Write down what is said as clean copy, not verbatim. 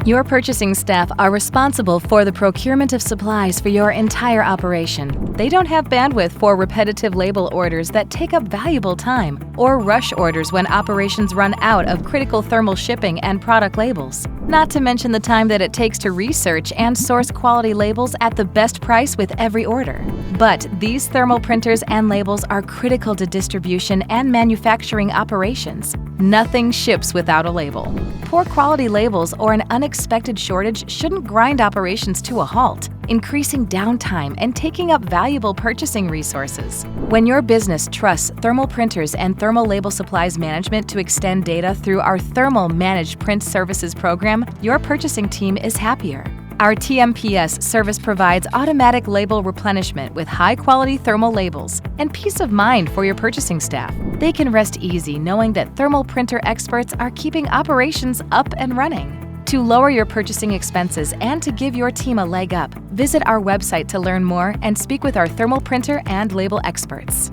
Your purchasing staff are responsible for the procurement of supplies for your entire operation. They don't have bandwidth for repetitive label orders that take up valuable time, or rush orders when operations run out of critical thermal shipping and product labels. Not to mention the time that it takes to research and source quality labels at the best price with every order. But these thermal printers and labels are critical to distribution and manufacturing operations. Nothing ships without a label. Poor quality labels or an unexpected shortage shouldn't grind operations to a halt, increasing downtime and taking up valuable purchasing resources. When your business trusts thermal printers and thermal label supplies management to ExtenData through our Thermal Managed Print Services program, your purchasing team is happier. Our T-MPS service provides automatic label replenishment with high-quality thermal labels and peace of mind for your purchasing staff. They can rest easy knowing that thermal printer experts are keeping operations up and running. To lower your purchasing expenses and to give your team a leg up, visit our website to learn more and speak with our thermal printer and label experts.